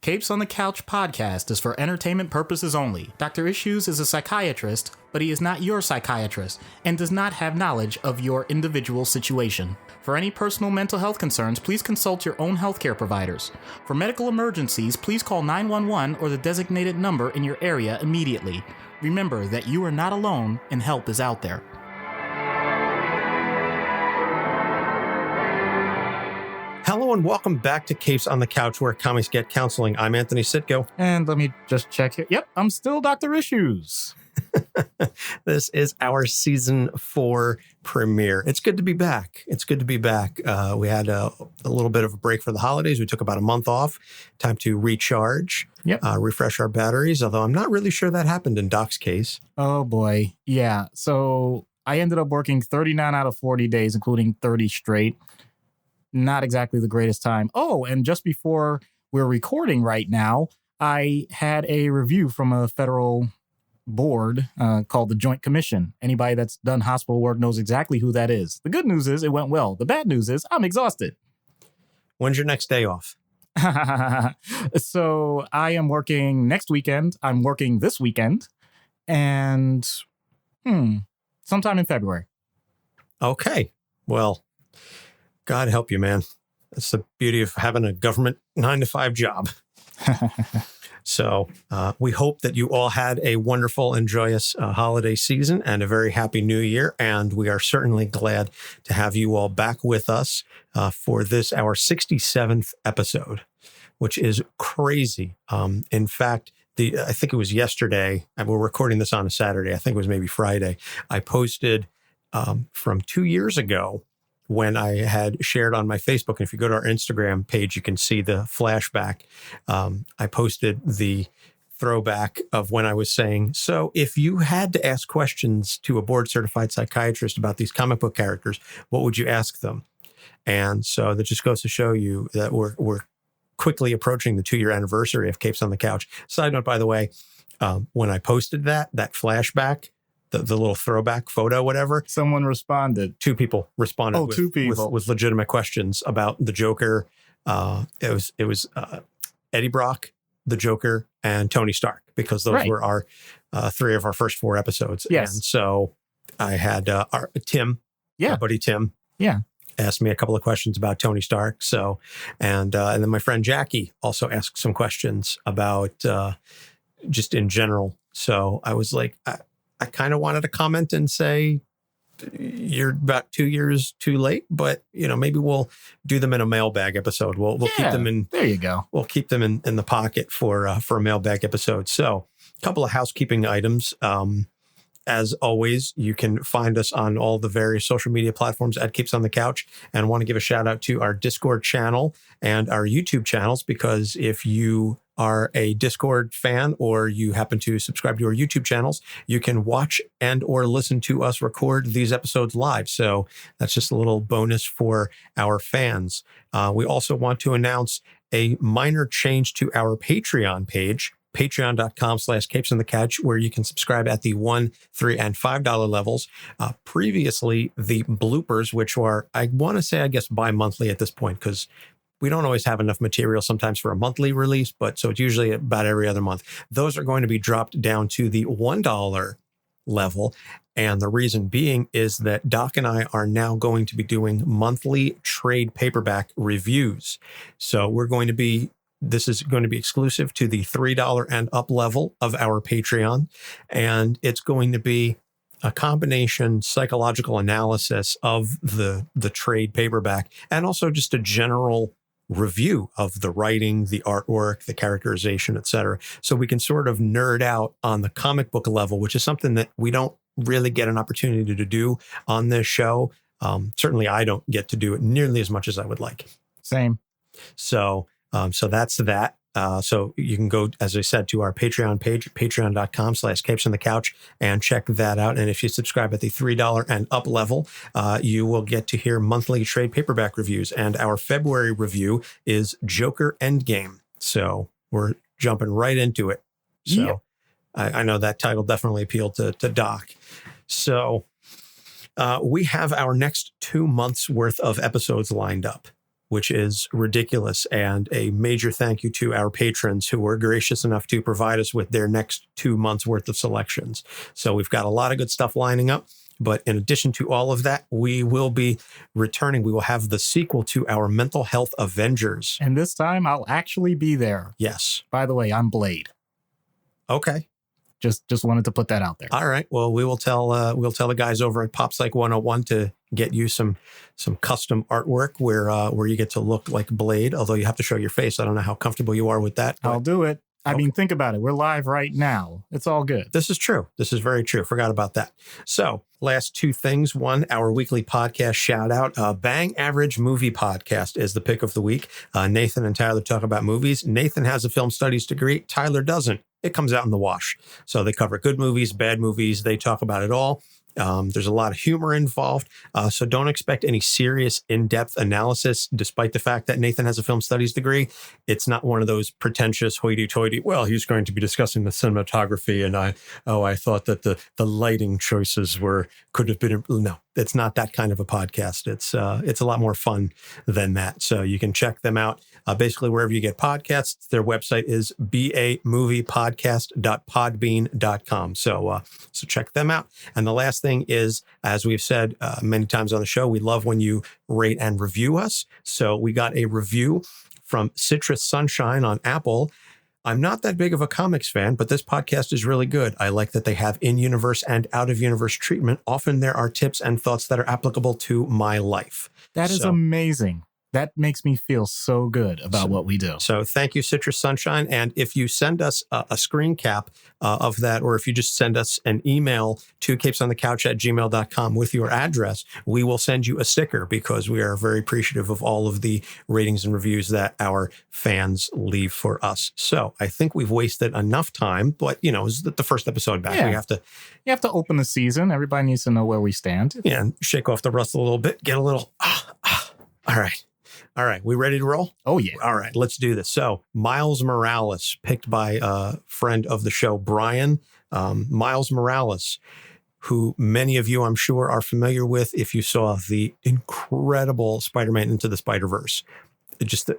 Capes on the Couch podcast is for entertainment purposes only. Dr. Issues is a psychiatrist, but he is not your psychiatrist and does not have knowledge of your individual situation. For any personal mental health concerns, please consult your own healthcare providers. For medical emergencies, please call 911 or the designated number in your area immediately. Remember that you are not alone and help is out there. Hello and welcome back to Capes on the Couch, where comics get counseling. I'm Anthony Sitko. And let me just check here. Yep, I'm still Dr. Issues. This is our season 4 premiere. It's good to be back. We had a little bit of a break for the holidays. We took about a month off. Time to recharge, refresh our batteries, although I'm not really sure that happened in Doc's case. Oh, boy. Yeah. So I ended up working 39 out of 40 days, including 30 straight. Not exactly the greatest time. Oh, and just before we're recording right now, I had a review from a federal board called the Joint Commission. Anybody that's done hospital work knows exactly who that is. The good news is it went well. The bad news is I'm exhausted. When's your next day off? So I am working next weekend. I'm working this weekend. And sometime in February. Okay. Well, God help you, man. That's the beauty of having a government 9-to-5 job. So we hope that you all had a wonderful and joyous holiday season and a very happy new year. And we are certainly glad to have you all back with us for this, our 67th episode, which is crazy. In fact, I think it was yesterday, and we're recording this on a Saturday. I think it was maybe Friday. I posted from 2 years ago, when I had shared on my Facebook. And if you go to our Instagram page, you can see the flashback. I posted the throwback of when I was saying, so if you had to ask questions to a board-certified psychiatrist about these comic book characters, what would you ask them? And so that just goes to show you that we're quickly approaching the 2-year anniversary of Capes on the Couch. Side note, by the way, when I posted that flashback, the little throwback photo, whatever. Someone responded. 2 people responded. With legitimate questions about the Joker. It was Eddie Brock, the Joker, and Tony Stark, because those were our 3 of our first 4 episodes. Yes. And so I had our buddy Tim. Yeah. Asked me a couple of questions about Tony Stark. So, and then my friend Jackie also asked some questions about just in general. So I was like, I kind of wanted to comment and say, you're about 2 years too late, but maybe we'll do them in a mailbag episode. We'll keep them in. There you go. We'll keep them in the pocket for a mailbag episode. So a couple of housekeeping items. As always, you can find us on all the various social media platforms at Capes on the Couch, and I want to give a shout out to our Discord channel and our YouTube channels, because if you are a Discord fan or you happen to subscribe to our YouTube channels, you can watch and or listen to us record these episodes live. So that's just a little bonus for our fans. We also want to announce a minor change to our Patreon page, patreon.com/Capes on the Couch, where you can subscribe at the $1, $3, and $5 levels. Previously, the bloopers, which were, I want to say, I guess, bi-monthly at this point, because we don't always have enough material sometimes for a monthly release, but so it's usually about every other month. Those are going to be dropped down to the $1 level. And the reason being is that Doc and I are now going to be doing monthly trade paperback reviews. So this is going to be exclusive to the $3 and up level of our Patreon. And it's going to be a combination psychological analysis of the trade paperback, and also just a general review of the writing, the artwork, the characterization, etc. So we can sort of nerd out on the comic book level, which is something that we don't really get an opportunity to do on this show. Certainly I don't get to do it nearly as much as I would like. Same. So that's that. So you can go, as I said, to our Patreon page, patreon.com/Capes on the Couch, and check that out. And if you subscribe at the $3 and up level, you will get to hear monthly trade paperback reviews. And our February review is Joker Endgame. So we're jumping right into it. So I know that title definitely appealed to Doc. So we have our next 2 months worth of episodes lined up. which is ridiculous. And a major thank you to our patrons who were gracious enough to provide us with their next 2 months worth of selections. So we've got a lot of good stuff lining up. But in addition to all of that, we will be returning. We will have the sequel to our Mental Health Avengers. And this time I'll actually be there. Yes. By the way, I'm Blade. Okay. Just wanted to put that out there. All right. Well, we'll tell the guys over at Pop Psych 101 to get you some custom artwork where you get to look like Blade, although you have to show your face. I don't know how comfortable you are with that. I'll do it. I mean, think about it. We're live right now. It's all good. This is true. This is very true. Forgot about that. So last 2 things. One, our weekly podcast shout out. Bang Average Movie Podcast is the pick of the week. Nathan and Tyler talk about movies. Nathan has a film studies degree. Tyler doesn't. It comes out in the wash. So they cover good movies, bad movies. They talk about it all. There's a lot of humor involved. So don't expect any serious in-depth analysis, despite the fact that Nathan has a film studies degree. It's not one of those pretentious hoity-toity, well, he's going to be discussing the cinematography and I thought that the lighting choices could have been, no, it's not that kind of a podcast. It's a lot more fun than that. So you can check them out basically wherever you get podcasts. Their website is bamoviepodcast.podbean.com. So check them out. And the last thing is, as we've said many times on the show, we love when you rate and review us. So we got a review from CitrusSunshine on Apple. I'm not that big of a comics fan, but this podcast is really good. I like that they have in-universe and out-of-universe treatment. Often there are tips and thoughts that are applicable to my life. That is amazing. That makes me feel so good about what we do. So thank you, CitrusSunshine. And if you send us a screen cap of that, or if you just send us an email to capesonthecouch@gmail.com with your address, we will send you a sticker because we are very appreciative of all of the ratings and reviews that our fans leave for us. So I think we've wasted enough time, but it's the first episode back. Yeah. You have to open the season. Everybody needs to know where we stand. Yeah, and shake off the rust a little bit, get a little, All right, we ready to roll? Oh, yeah. All right, let's do this. So Miles Morales, picked by a friend of the show, Brian. Miles Morales, who many of you, I'm sure, are familiar with if you saw the incredible Spider-Man Into the Spider-Verse. Just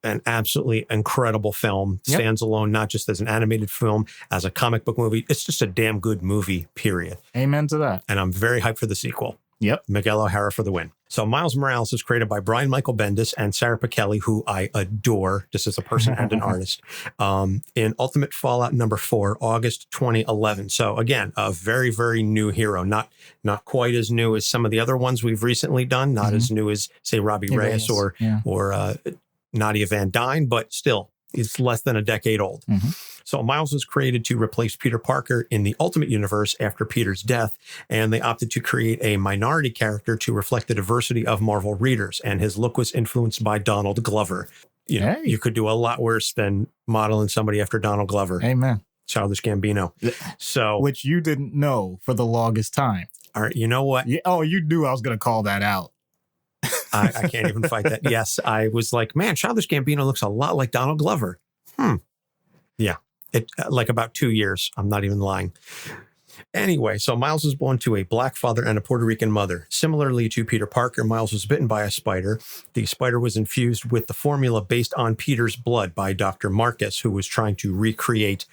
an absolutely incredible film. Yep. Stands alone, not just as an animated film, as a comic book movie. It's just a damn good movie, period. Amen to that. And I'm very hyped for the sequel. Yep. Miguel O'Hara for the win. So Miles Morales is created by Brian Michael Bendis and Sara Pichelli, who I adore just as a person and an artist, in Ultimate Fallout #4, August 2011. So again, a very, very new hero. Not quite as new as some of the other ones we've recently done. Not as new as, say, Robbie Reyes or Nadia Van Dyne, but still, it's less than a decade old. So Miles was created to replace Peter Parker in the Ultimate Universe after Peter's death, and they opted to create a minority character to reflect the diversity of Marvel readers, and his look was influenced by Donald Glover. You could do a lot worse than modeling somebody after Donald Glover. Amen. Childish Gambino. So, which you didn't know for the longest time. All right, you know what? You knew I was going to call that out. I can't even fight that. Yes, I was like, man, Childish Gambino looks a lot like Donald Glover. Yeah. It like about 2 years. I'm not even lying. Anyway, so Miles was born to a black father and a Puerto Rican mother. Similarly to Peter Parker, Miles was bitten by a spider. The spider was infused with the formula based on Peter's blood by Dr. Marcus, who was trying to recreate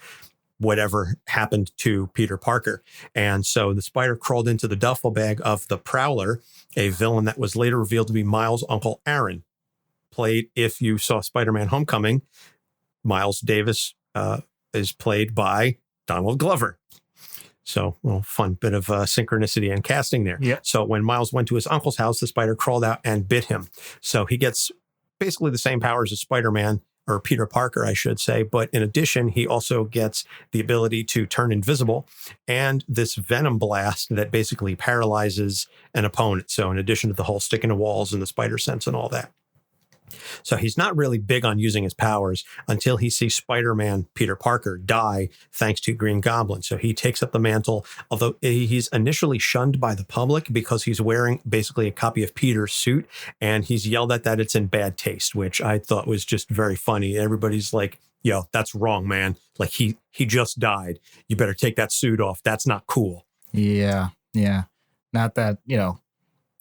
whatever happened to Peter Parker. And so the spider crawled into the duffel bag of the Prowler, a villain that was later revealed to be Miles' Uncle Aaron. Played, if you saw Spider-Man Homecoming, Miles Davis is played by Donald Glover. So, fun bit of synchronicity and casting there. Yep. So when Miles went to his uncle's house, the spider crawled out and bit him. So he gets basically the same powers as Spider-Man, or Peter Parker, I should say. But in addition, he also gets the ability to turn invisible and this venom blast that basically paralyzes an opponent. So in addition to the whole sticking to walls and the spider sense and all that. So he's not really big on using his powers until he sees Spider-Man Peter Parker die thanks to Green Goblin. So he takes up the mantle, although he's initially shunned by the public because he's wearing basically a copy of Peter's suit, and he's yelled at that it's in bad taste, which I thought was just very funny. Everybody's like, yo, that's wrong, man. Like he just died. You better take that suit off. That's not cool. Yeah. Not that,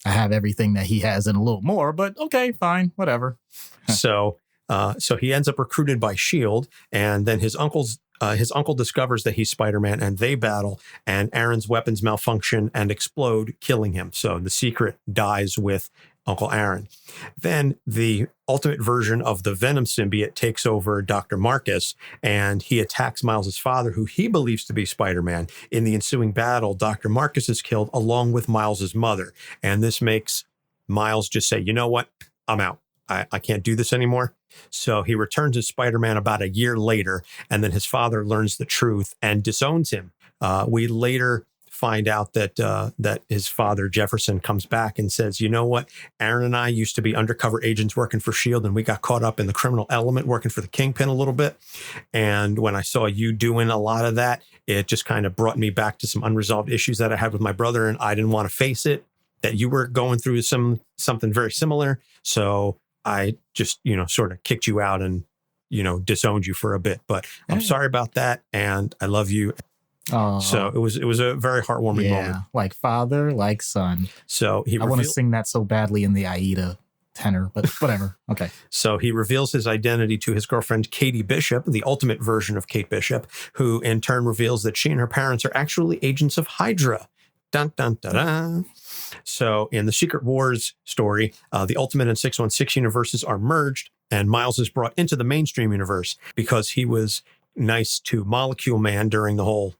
I have everything that he has and a little more, but okay, fine, whatever. So he ends up recruited by S.H.I.E.L.D., and then his uncle discovers that he's Spider-Man, and they battle, and Aaron's weapons malfunction and explode, killing him. So the Secret dies with Uncle Aaron. Then the ultimate version of the Venom symbiote takes over Dr. Marcus, and he attacks Miles' father, who he believes to be Spider-Man. In the ensuing battle, Dr. Marcus is killed along with Miles' mother, and this makes Miles just say, you know what, I'm out. I can't do this anymore. So he returns as Spider-Man about a year later, and then his father learns the truth and disowns him. We later find out that his father, Jefferson, comes back and says, you know what? Aaron and I used to be undercover agents working for S.H.I.E.L.D., and we got caught up in the criminal element working for the Kingpin a little bit. And when I saw you doing a lot of that, it just kind of brought me back to some unresolved issues that I had with my brother, and I didn't want to face it, that you were going through something very similar. So I just, sort of kicked you out and, disowned you for a bit, but I'm sorry about that. And I love you. So it was a very heartwarming moment. Like father, like son. So I want to sing that so badly in the Aida tenor, but whatever. Okay. So he reveals his identity to his girlfriend, Katie Bishop, the ultimate version of Kate Bishop, who in turn reveals that she and her parents are actually agents of Hydra. Dun, dun, dun, dun. So in the Secret Wars story, the Ultimate and 616 universes are merged, and Miles is brought into the mainstream universe because he was nice to Molecule Man during the whole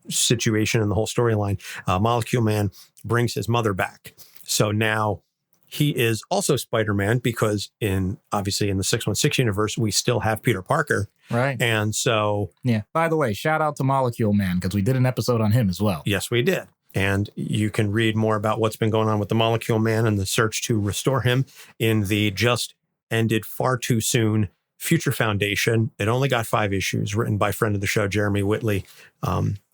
situation and the whole storyline. Molecule Man brings his mother back. So now he is also Spider-Man because obviously in the 616 universe, we still have Peter Parker. Right. And so... Yeah. By the way, shout out to Molecule Man because we did an episode on him as well. Yes, we did. And you can read more about what's been going on with the Molecule Man and the search to restore him in the just ended far too soon Future Foundation. It only got 5 issues, written by friend of the show, Jeremy Whitley.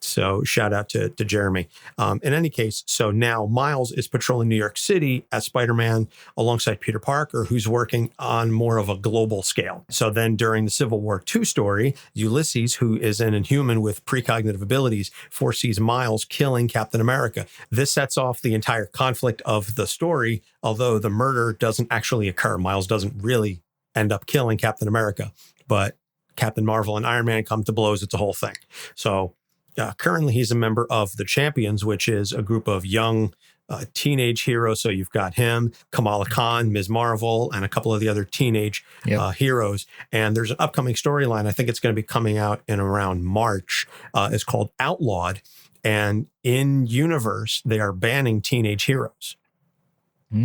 So shout out to Jeremy. In any case, so now Miles is patrolling New York City as Spider-Man alongside Peter Parker, who's working on more of a global scale. So then during the Civil War II story, Ulysses, who is an Inhuman with precognitive abilities, foresees Miles killing Captain America. This sets off the entire conflict of the story, although the murder doesn't actually occur. Miles doesn't really end up killing Captain America, but Captain Marvel and Iron Man come to blows. It's a whole thing. So currently he's a member of the Champions, which is a group of young teenage heroes. So you've got him, Kamala Khan, Ms. Marvel, and a couple of the other teenage heroes. And there's an upcoming storyline. I think it's going to be coming out in around March. It's called Outlawed. And in universe, they are banning teenage heroes.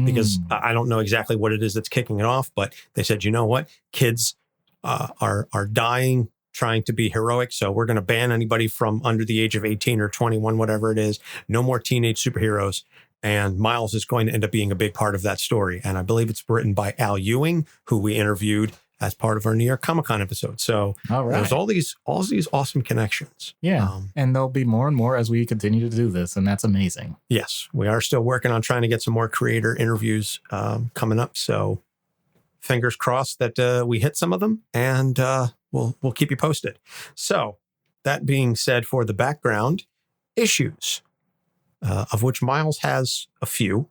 Because I don't know exactly what it is that's kicking it off, but they said, you know what? Kids are dying trying to be heroic. So we're going to ban anybody from under the age of 18 or 21, whatever it is. No more teenage superheroes. And Miles is going to end up being a big part of that story. And I believe it's written by Al Ewing, who we interviewed as part of our New York Comic Con episode. So there's all these awesome connections. Yeah. And there'll be more and more as we continue to do this. And that's amazing. Yes. We are still working on trying to get some more creator interviews coming up. So fingers crossed that we hit some of them, and we'll keep you posted. So that being said, for the background issues, of which Miles has a few.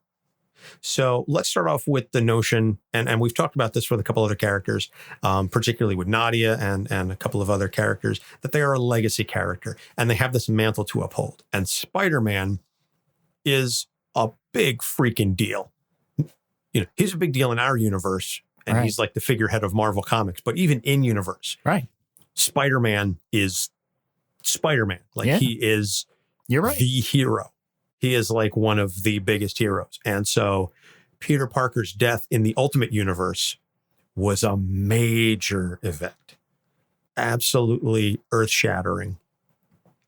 So let's start off with the notion, and we've talked about this with a couple other characters, particularly with Nadia and a couple of other characters, that they are a legacy character and they have this mantle to uphold. And Spider-Man is a big freaking deal. He's a big deal in our universe, and he's like the figurehead of Marvel Comics. But even in universe, Spider-Man is Spider-Man. He is the hero. He is like one of the biggest heroes. And so Peter Parker's death in the Ultimate Universe was a major event. Absolutely earth-shattering.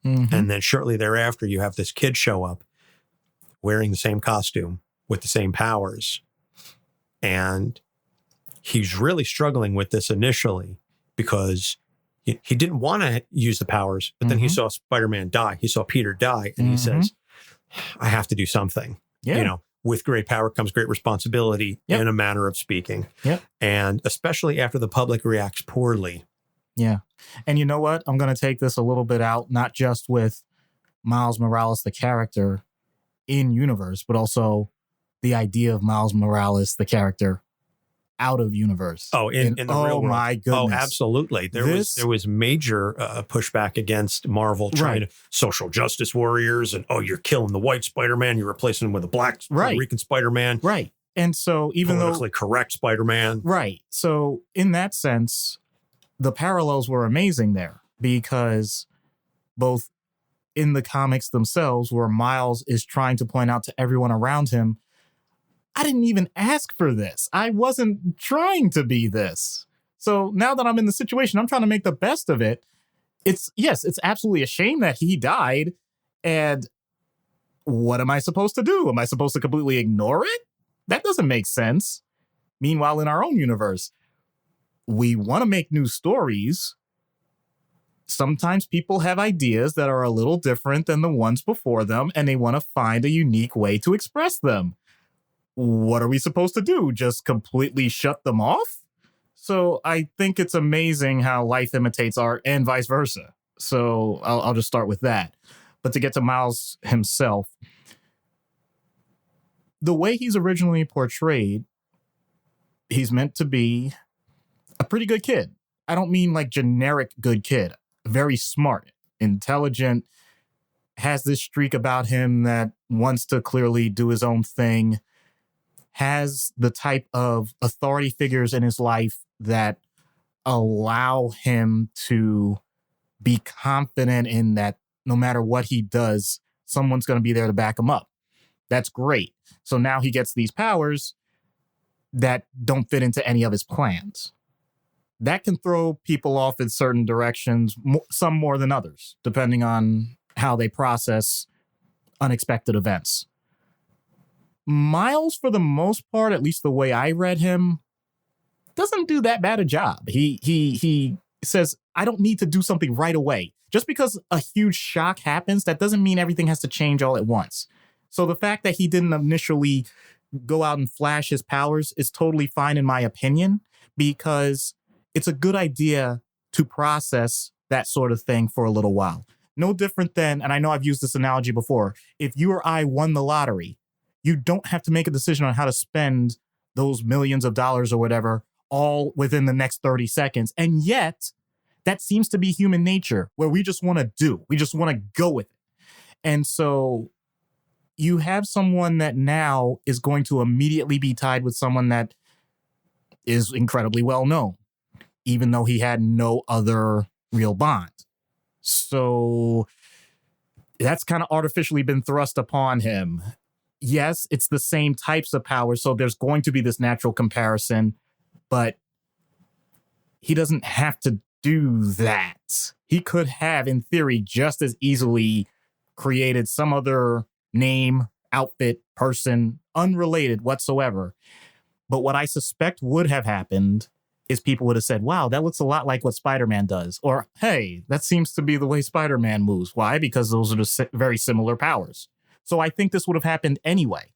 Mm-hmm. And then shortly thereafter, you have this kid show up wearing the same costume with the same powers. And he's really struggling with this initially because he didn't want to use the powers, but then he saw Spider-Man die. He saw Peter die, and he says, I have to do something. With great power comes great responsibility, in a manner of speaking. And especially after the public reacts poorly. Yeah. And you know what? I'm going to take this a little bit out, not just with Miles Morales, the character in universe, but also the idea of Miles Morales, the character, out of universe. Oh, in the real world. My goodness. Oh, absolutely. There was major pushback against Marvel trying to social justice warriors and, you're killing the white Spider-Man, you're replacing him with a black Puerto Rican Spider-Man. Right. And so even politically correct Spider-Man. Right. So in that sense, the parallels were amazing there because both in the comics themselves, where Miles is trying to point out to everyone around him, I didn't even ask for this. I wasn't trying to be this. So now that I'm in the situation, I'm trying to make the best of it. It's absolutely a shame that he died. And what am I supposed to do? Am I supposed to completely ignore it? That doesn't make sense. Meanwhile, in our own universe, we want to make new stories. Sometimes people have ideas that are a little different than the ones before them, and they want to find a unique way to express them. What are we supposed to do? Just completely shut them off? So I think it's amazing how life imitates art and vice versa. So I'll just start with that. But to get to Miles himself, the way he's originally portrayed, he's meant to be a pretty good kid. I don't mean like generic good kid. Very smart, intelligent, has this streak about him that wants to clearly do his own thing, has the type of authority figures in his life that allow him to be confident in that no matter what he does, someone's going to be there to back him up. That's great. So now he gets these powers that don't fit into any of his plans. That can throw people off in certain directions, some more than others, depending on how they process unexpected events. Miles, for the most part, at least the way I read him, doesn't do that bad a job. He says, I don't need to do something right away. Just because a huge shock happens, that doesn't mean everything has to change all at once. So the fact that he didn't initially go out and flash his powers is totally fine in my opinion, because it's a good idea to process that sort of thing for a little while. No different than, and I know I've used this analogy before, if you or I won the lottery, you don't have to make a decision on how to spend those millions of dollars or whatever all within the next 30 seconds. And yet, that seems to be human nature, where we just want to do. We just want to go with it. And so you have someone that now is going to immediately be tied with someone that is incredibly well known, even though he had no other real bond. So that's kind of artificially been thrust upon him. Yes, it's the same types of powers, so there's going to be this natural comparison, but he doesn't have to do that. He could have, in theory, just as easily created some other name, outfit, person, unrelated whatsoever. But what I suspect would have happened is people would have said, wow, that looks a lot like what Spider-Man does. Or, hey, that seems to be the way Spider-Man moves. Why? Because those are the very similar powers. So I think this would have happened anyway.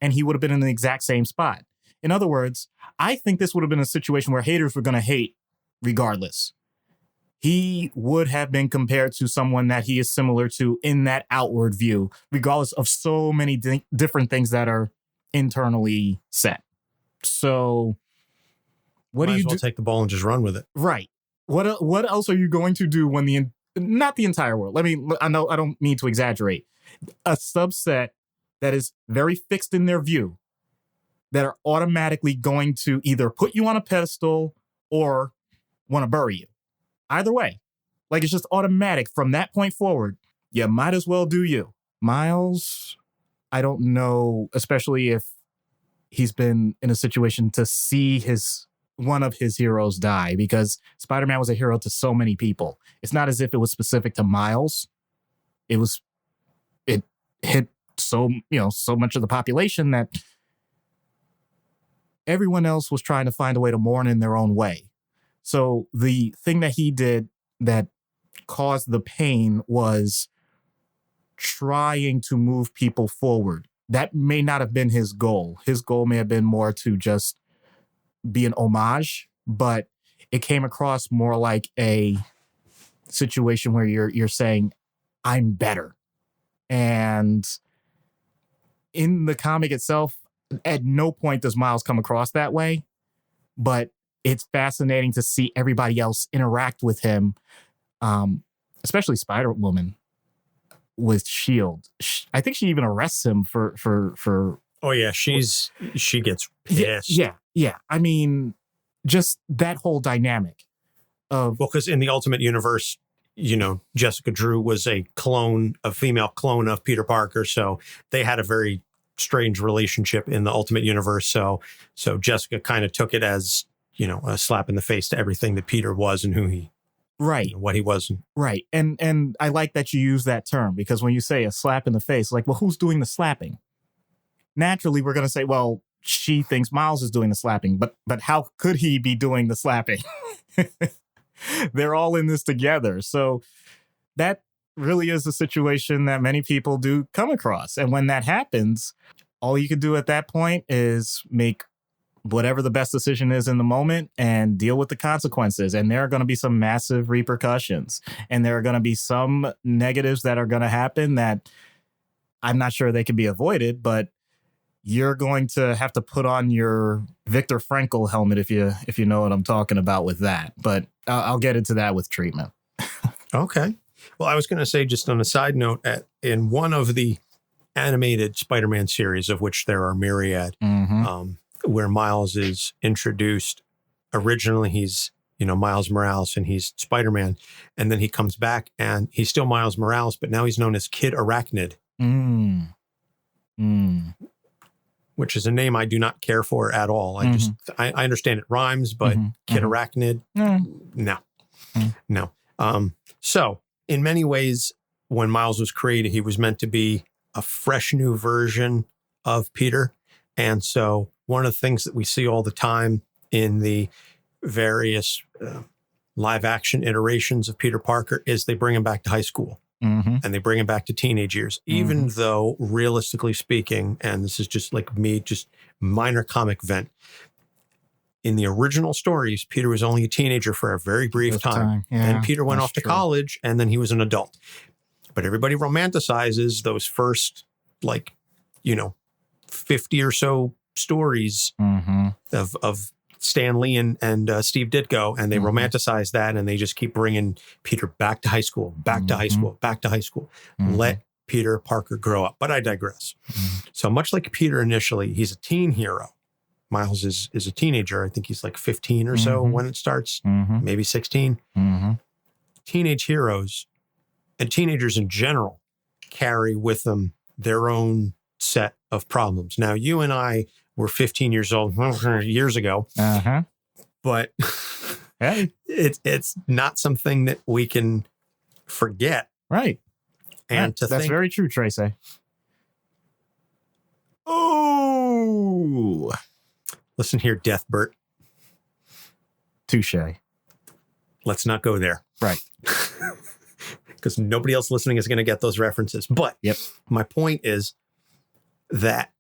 And he would have been in the exact same spot. In other words, I think this would have been a situation where haters were going to hate regardless. He would have been compared to someone that he is similar to in that outward view, regardless of so many different things that are internally set. So what do you do? Take the ball and just run with it. Right. What else are you going to do when not the entire world? I know I don't mean to exaggerate. A subset that is very fixed in their view, that are automatically going to either put you on a pedestal or want to bury you. Either way, like it's just automatic from that point forward. You might as well do you. Miles, I don't know, especially if he's been in a situation to see one of his heroes die, because Spider-Man was a hero to so many people. It's not as if it was specific to Miles. It hit so much of the population that everyone else was trying to find a way to mourn in their own way. So the thing that he did that caused the pain was trying to move people forward. That may not have been his goal. His goal may have been more to just be an homage, but it came across more like a situation where you're saying, I'm better. And in the comic itself, at no point does Miles come across that way, but it's fascinating to see everybody else interact with him, especially Spider-Woman with S.H.I.E.L.D. I think she even arrests him for. Oh yeah, she gets pissed. Yeah. I mean, just that whole dynamic of because in the Ultimate Universe, Jessica Drew was a female clone of Peter Parker, so they had a very strange relationship in the Ultimate Universe. So Jessica kind of took it as a slap in the face to everything that Peter was and who he. Right. What he wasn't. Right. And I like that you use that term, because when you say a slap in the face, like, well, who's doing the slapping? Naturally, we're going to say, well, she thinks Miles is doing the slapping, but how could he be doing the slapping? They're all in this together. So that really is a situation that many people do come across. And when that happens, all you can do at that point is make whatever the best decision is in the moment and deal with the consequences. And there are going to be some massive repercussions. And there are going to be some negatives that are going to happen that I'm not sure they can be avoided, but you're going to have to put on your Viktor Frankl helmet if you know what I'm talking about with that. But I'll get into that with treatment. Okay. Well, I was going to say, just on a side note, in one of the animated Spider-Man series, of which there are myriad, where Miles is introduced, originally he's, Miles Morales and he's Spider-Man. And then he comes back and he's still Miles Morales, but now he's known as Kid Arachnid. Which is a name I do not care for at all. I understand it rhymes, but Kid Arachnid, no. So in many ways, when Miles was created, he was meant to be a fresh new version of Peter. And so one of the things that we see all the time in the various live action iterations of Peter Parker is they bring him back to high school. And they bring him back to teenage years, even though, realistically speaking, and this is just like me, just minor comic vent, in the original stories, Peter was only a teenager for a very brief time. Yeah, and Peter went off to college, and then he was an adult. But everybody romanticizes those first, 50 or so stories of Stan Lee and Steve Ditko, and they romanticize that, and they just keep bringing Peter back to high school, back to high school, back to high school. Let Peter Parker grow up. But I digress. So much like Peter initially, he's a teen hero. Miles is a teenager. I think he's like 15 or so when it starts, maybe 16. Teenage heroes and teenagers in general carry with them their own set of problems. Now, you and I were 15 years old years ago, but hey, it's not something that we can forget. Right. And that's very true, Tracy. Oh, listen here, Deathbert. Touche. Let's not go there. Right. Because nobody else listening is going to get those references. But my point is that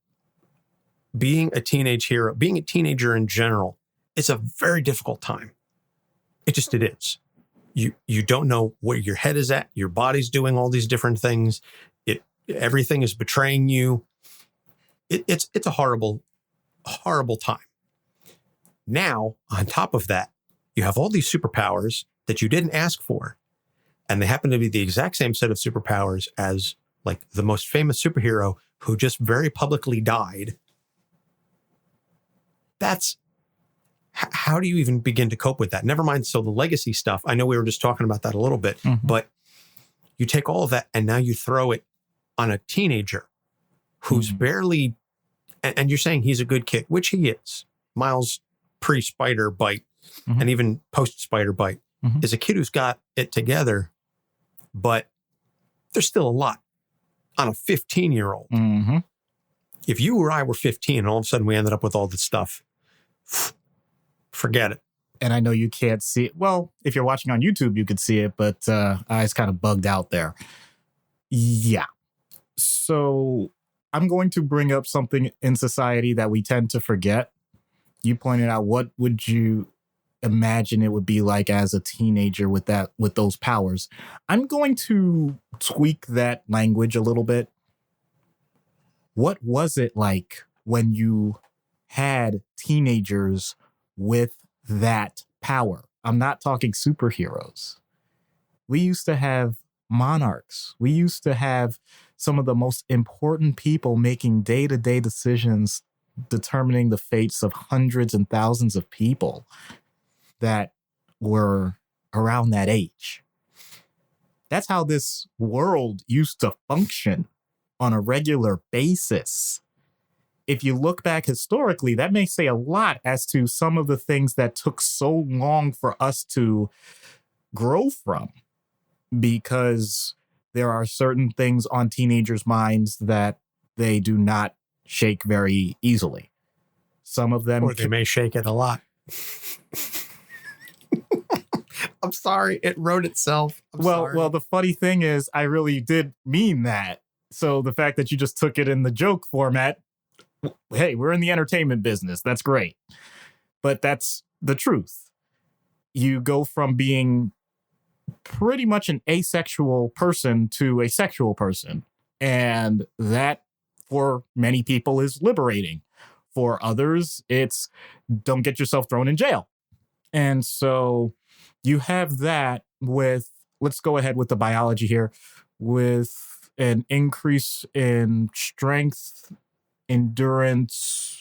being a teenage hero, being a teenager in general, it's a very difficult time. It is. You don't know where your head is at. Your body's doing all these different things. Everything is betraying you. It's a horrible time. Now, on top of that, you have all these superpowers that you didn't ask for. And they happen to be the exact same set of superpowers as like the most famous superhero who just very publicly died. That's how do you even begin to cope with that? Never mind. So the legacy stuff, I know we were just talking about that a little bit, but you take all of that and now you throw it on a teenager who's barely, and you're saying he's a good kid, which he is. Miles pre-spider bite and even post-spider bite is a kid who's got it together, but there's still a lot on a 15-year-old. If you or I were 15 and all of a sudden we ended up with all this stuff, forget it. And I know you can't see it. Well, if you're watching on YouTube, you could see it, but eyes kind of bugged out there. Yeah. So I'm going to bring up something in society that we tend to forget. You pointed out, what would you imagine it would be like as a teenager with those powers? I'm going to tweak that language a little bit. what was it like when you had teenagers with that power? I'm not talking superheroes. We used to have monarchs. We used to have some of the most important people making day-to-day decisions, determining the fates of hundreds and thousands of people that were around that age. That's how this world used to function on a regular basis. If you look back historically, that may say a lot as to some of the things that took so long for us to grow from, because there are certain things on teenagers' minds that they do not shake very easily. Some of them... Or they may shake it a lot. I'm sorry. It wrote itself. Well, the funny thing is, I really did mean that. So the fact that you just took it in the joke format, hey, we're in the entertainment business. That's great. But that's the truth. You go from being pretty much an asexual person to a sexual person. And that, for many people, is liberating. For others, it's don't get yourself thrown in jail. And so you have that with, let's go ahead with the biology here, with an increase in strength, endurance,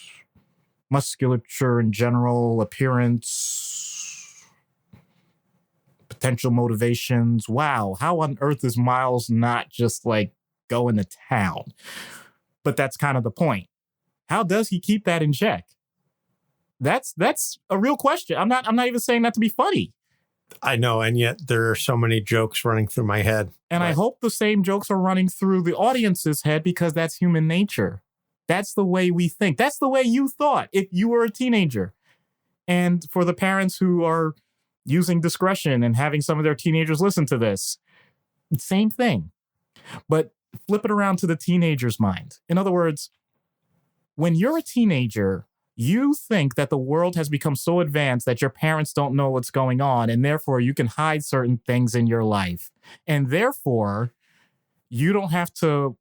musculature in general, appearance, potential motivations. Wow, how on earth is Miles not just like going to town? But that's kind of the point. How does he keep that in check? That's a real question. I'm not even saying that to be funny. I know, and yet there are so many jokes running through my head. And I hope the same jokes are running through the audience's head, because that's human nature. That's the way we think. That's the way you thought if you were a teenager. And for the parents who are using discretion and having some of their teenagers listen to this, same thing. But flip it around to the teenager's mind. In other words, when you're a teenager, you think that the world has become so advanced that your parents don't know what's going on, and therefore you can hide certain things in your life. And therefore, you don't have to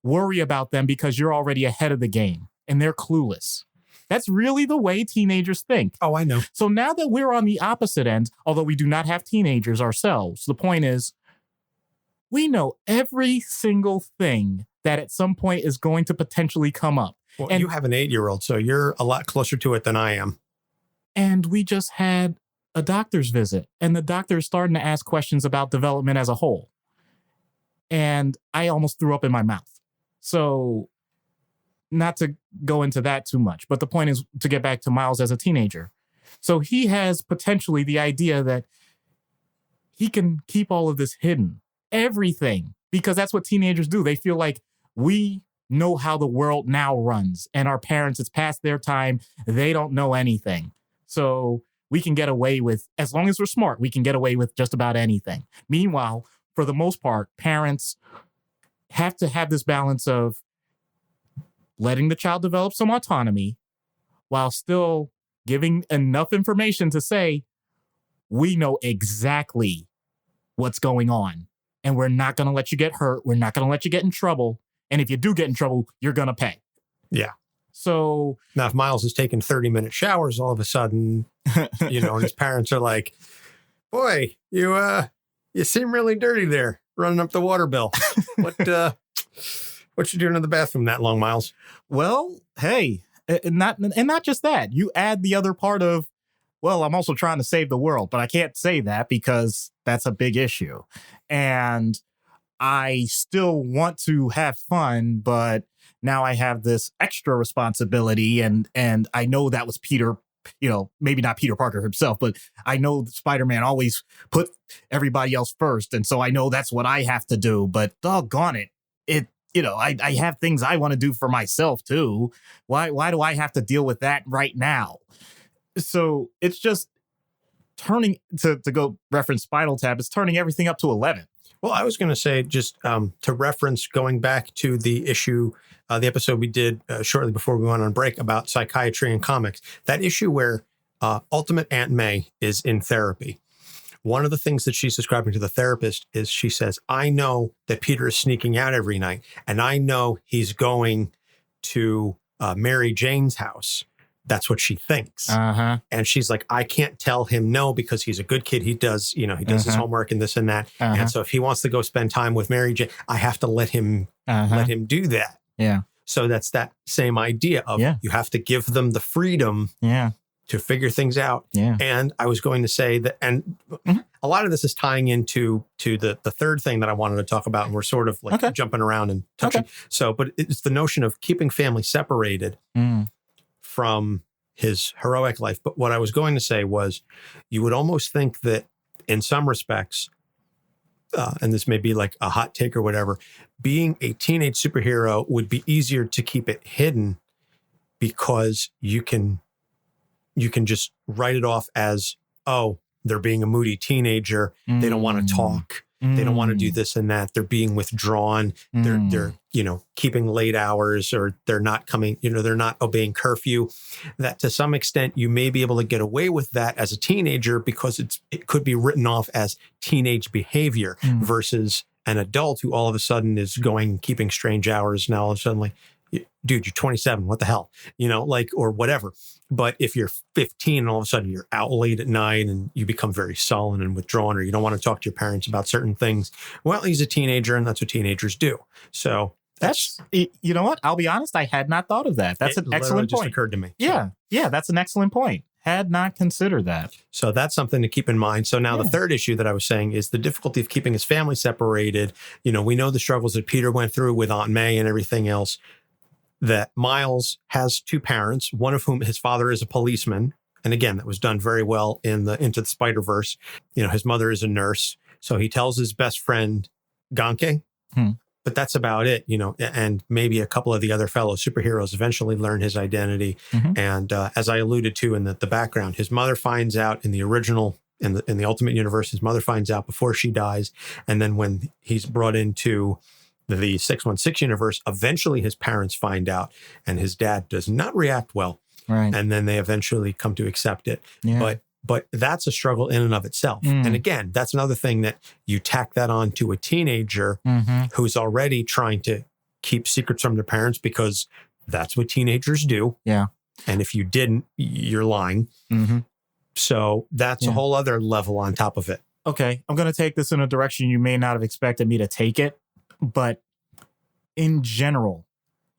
worry about them because you're already ahead of the game and they're clueless. That's really the way teenagers think. Oh, I know. So now that we're on the opposite end, although we do not have teenagers ourselves, the point is, we know every single thing that at some point is going to potentially come up. Well, and you have an 8-year-old, so you're a lot closer to it than I am. And we just had a doctor's visit, and the doctor is starting to ask questions about development as a whole. And I almost threw up in my mouth. So not to go into that too much, but the point is to get back to Miles as a teenager. So he has potentially the idea that he can keep all of this hidden, everything, because that's what teenagers do. They feel like we know how the world now runs, and our parents, it's past their time. They don't know anything. So we can get away with, as long as we're smart, we can get away with just about anything. Meanwhile, for the most part, parents have to have this balance of letting the child develop some autonomy while still giving enough information to say, we know exactly what's going on, and we're not going to let you get hurt. We're not going to let you get in trouble. And if you do get in trouble, you're going to pay. Yeah. So now if Miles is taking 30-minute showers all of a sudden, and his parents are like, boy, you seem really dirty there running up the water bill. What you doing in the bathroom that long, Miles? Well, hey, and not just that. You add the other part of, well, I'm also trying to save the world, but I can't say that because that's a big issue. And I still want to have fun, but now I have this extra responsibility, and I know that was Peter, maybe not Peter Parker himself, but I know Spider-Man always put everybody else first, and so I know that's what I have to do, but doggone it, I have things I want to do for myself too. Why do I have to deal with that right now? So it's just turning, to go reference Spinal Tap, it's turning everything up to 11. Well, I was going to say, just to reference, going back to the issue, the episode we did shortly before we went on break about psychiatry and comics, that issue where Ultimate Aunt May is in therapy. One of the things that she's describing to the therapist is she says, I know that Peter is sneaking out every night, and I know he's going to Mary Jane's house. That's what she thinks. Uh-huh. And she's like, I can't tell him no because he's a good kid. He does, he does his homework and this and that. And so if he wants to go spend time with Mary Jane, I have to let him do that. Yeah. So that's that same idea of you have to give them the freedom to figure things out. Yeah. And I was going to say that, and a lot of this is tying into the third thing that I wanted to talk about. And we're sort of like jumping around and touching. Okay. So, but it's the notion of keeping family separated from his heroic life. But what I was going to say was you would almost think that in some respects, and this may be like a hot take or whatever, being a teenage superhero would be easier to keep it hidden because you can just write it off as, oh, they're being a moody teenager. They don't want to talk. They don't want to do this and that. They're being withdrawn. They're keeping late hours, or they're not coming, they're not obeying curfew. That to some extent you may be able to get away with that as a teenager because it could be written off as teenage behavior versus an adult who all of a sudden is keeping strange hours. Now all of a sudden, like, dude, you're 27. What the hell? Or whatever. But if you're 15 and all of a sudden you're out late at night and you become very sullen and withdrawn, or you don't want to talk to your parents about certain things, well, he's a teenager and that's what teenagers do. So that's, you know what? I'll be honest. I had not thought of that. That's an excellent point. Just occurred to me. Yeah. Yeah. That's an excellent point. Had not considered that. So that's something to keep in mind. So now the third issue that I was saying is the difficulty of keeping his family separated. We know the struggles that Peter went through with Aunt May and everything else. That Miles has two parents, one of whom his father is a policeman. And again, that was done very well in the Into the Spider-Verse. His mother is a nurse. So he tells his best friend, Ganke, but that's about it, and maybe a couple of the other fellow superheroes eventually learn his identity. And as I alluded to in the background, his mother finds out in the original, in the Ultimate Universe, his mother finds out before she dies. And then when he's brought into the 616 universe, eventually his parents find out and his dad does not react well. Right. And then they eventually come to accept it. Yeah. But that's a struggle in and of itself. And again, that's another thing that you tack that on to a teenager who's already trying to keep secrets from their parents because that's what teenagers do. Yeah. And if you didn't, you're lying. So that's a whole other level on top of it. Okay. I'm going to take this in a direction you may not have expected me to take it. But in general,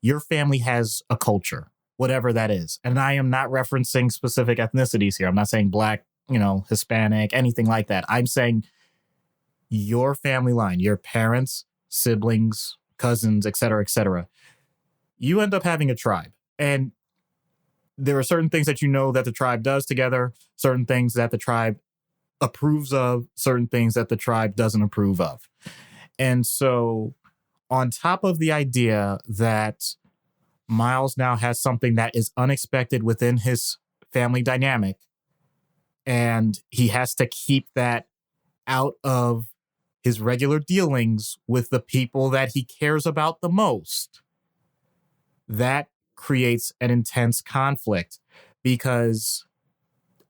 your family has a culture, whatever that is. And I am not referencing specific ethnicities here. I'm not saying Black, Hispanic, anything like that. I'm saying your family line, your parents, siblings, cousins, et cetera, you end up having a tribe. And there are certain things that that the tribe does together, certain things that the tribe approves of, certain things that the tribe doesn't approve of. And so on top of the idea that Miles now has something that is unexpected within his family dynamic, and he has to keep that out of his regular dealings with the people that he cares about the most, that creates an intense conflict because,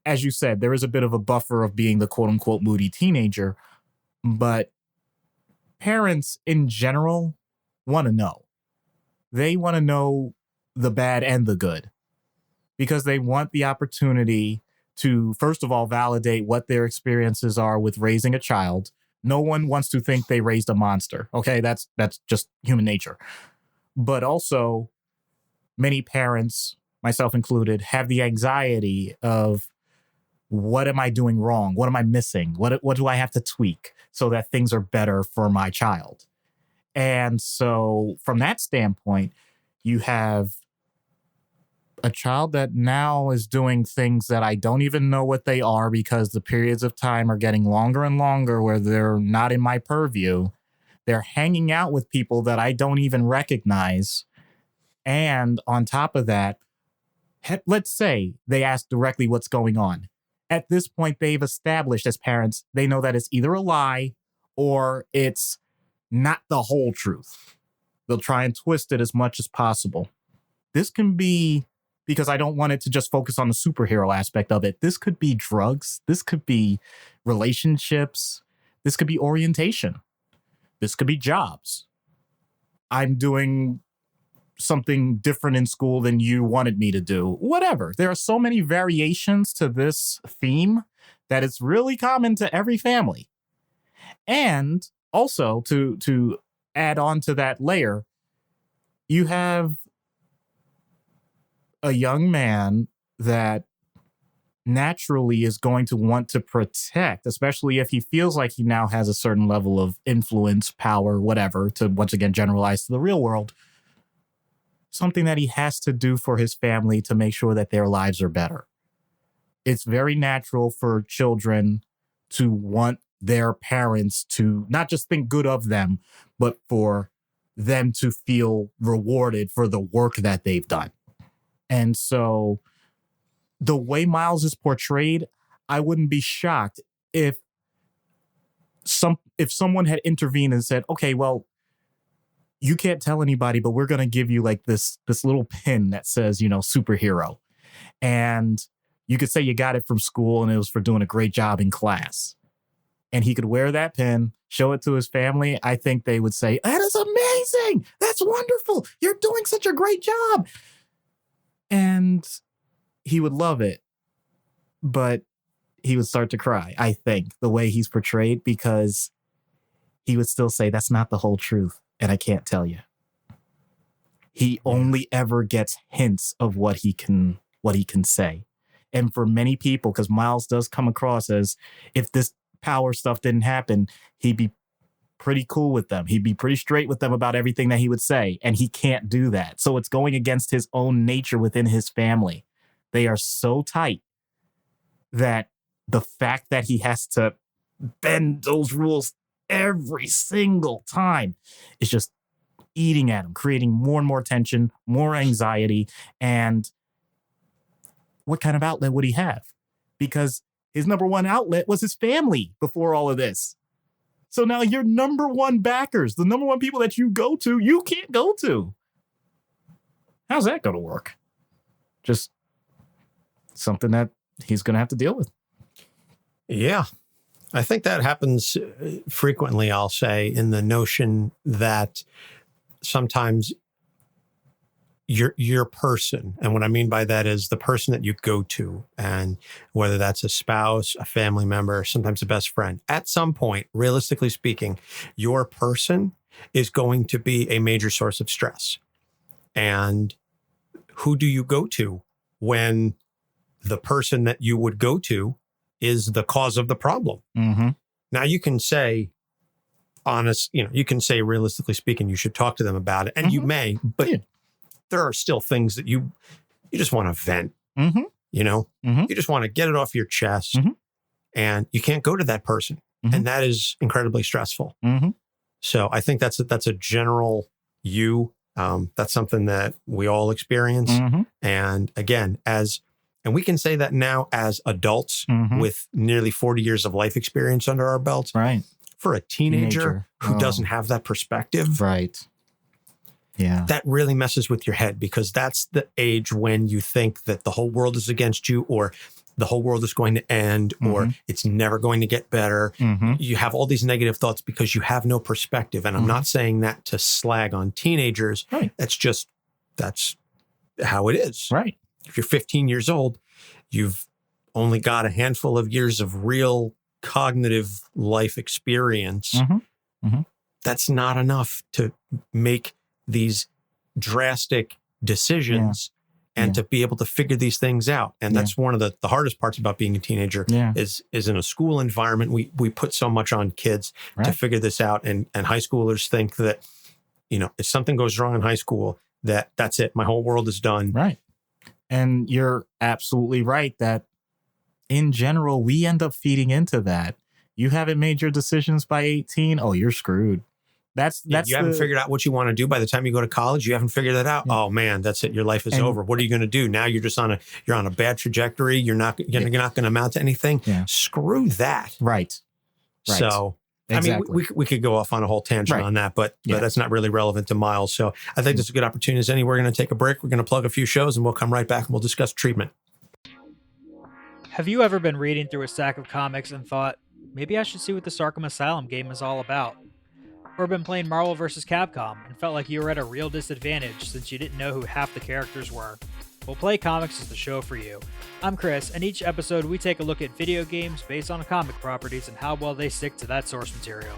as you said, there is a bit of a buffer of being the quote unquote moody teenager, but parents in general want to know. They want to know the bad and the good because they want the opportunity to, first of all, validate what their experiences are with raising a child. No one wants to think they raised a monster. Okay, that's just human nature. But also, many parents, myself included, have the anxiety of, what am I doing wrong? What am I missing? What do I have to tweak so that things are better for my child? And so from that standpoint, you have a child that now is doing things that I don't even know what they are because the periods of time are getting longer and longer where they're not in my purview. They're hanging out with people that I don't even recognize. And on top of that, let's say they ask directly what's going on. At this point, they've established as parents, they know that it's either a lie or it's not the whole truth. They'll try and twist it as much as possible. This can be, because I don't want it to just focus on the superhero aspect of it, this could be drugs. This could be relationships. This could be orientation. This could be jobs. I'm doing something different in school than you wanted me to do. Whatever. There are so many variations to this theme that it's really common to every family. And also to add on to that layer, you have a young man that naturally is going to want to protect, especially if he feels like he now has a certain level of influence, power, whatever, to once again generalize to the real world, something that he has to do for his family to make sure that their lives are better. It's very natural for children to want their parents to not just think good of them, but for them to feel rewarded for the work that they've done. And so the way Miles is portrayed, I wouldn't be shocked if someone had intervened and said, okay, well, you can't tell anybody, but we're going to give you like this little pin that says, superhero. And you could say you got it from school and it was for doing a great job in class. And he could wear that pin, show it to his family. I think they would say, that is amazing. That's wonderful. You're doing such a great job. And he would love it, but he would start to cry, I think, the way he's portrayed, because he would still say, that's not the whole truth, and I can't tell you. He only ever gets hints of what he can say. And for many people, because Miles does come across as, if this power stuff didn't happen, he'd be pretty cool with them. He'd be pretty straight with them about everything that he would say, and he can't do that. So it's going against his own nature within his family. They are so tight that the fact that he has to bend those rules every single time is just eating at him, creating more and more tension, more anxiety. And what kind of outlet would he have? Because his number one outlet was his family before all of this. So now your number one backers, the number one people that you go to, you can't go to. How's that going to work? Just something that he's going to have to deal with. Yeah. I think that happens frequently, I'll say, in the notion that sometimes your person, and what I mean by that is the person that you go to, and whether that's a spouse, a family member, sometimes a best friend, at some point, realistically speaking, your person is going to be a major source of stress. And who do you go to when the person that you would go to is the cause of the problem? Mm-hmm. Now you can say, you can say, realistically speaking, you should talk to them about it, and Mm-hmm. you may, but there are still things that you just want to vent. Mm-hmm. Mm-hmm. You just want to get it off your chest, Mm-hmm. and you can't go to that person, Mm-hmm. and that is incredibly stressful. Mm-hmm. So I think that's a general that's something that we all experience. Mm-hmm. And again, and we can say that now as adults Mm-hmm. with nearly 40 years of life experience under our belts. Right. For a teenager who doesn't have that perspective, right. Yeah. that really messes with your head, because that's the age when you think that the whole world is against you, or the whole world is going to end, or Mm-hmm. it's never going to get better. Mm-hmm. You have all these negative thoughts because you have no perspective. And I'm Mhm. not saying that to slag on teenagers. Right. That's how it is. Right. If you're 15 years old, you've only got a handful of years of real cognitive life experience. Mm-hmm. Mm-hmm. That's not enough to make these drastic decisions and to be able to figure these things out. And that's one of the hardest parts about being a teenager is in a school environment. We put so much on kids to figure this out. And high schoolers think that, if something goes wrong in high school, that's it. My whole world is done. Right. And you're absolutely right that in general, we end up feeding into that. You haven't made your decisions by 18. Oh, you're screwed. That's you haven't figured out what you want to do by the time you go to college. You haven't figured that out. Yeah. Oh man, that's it. Your life is over. What are you going to do now? You're just on a bad trajectory. You're not going to amount to anything. Yeah. Screw that. Right. So, exactly. I mean, we could go off on a whole tangent on that, but that's not really relevant to Miles. So I think this is a good opportunity. As we're going to take a break. We're going to plug a few shows, and we'll come right back and we'll discuss treatment. Have you ever been reading through a stack of comics and thought, maybe I should see what this Arkham Asylum game is all about? Or been playing Marvel vs. Capcom and felt like you were at a real disadvantage since you didn't know who half the characters were? Well, Play Comics is the show for you. I'm Chris, and each episode we take a look at video games based on comic properties and how well they stick to that source material.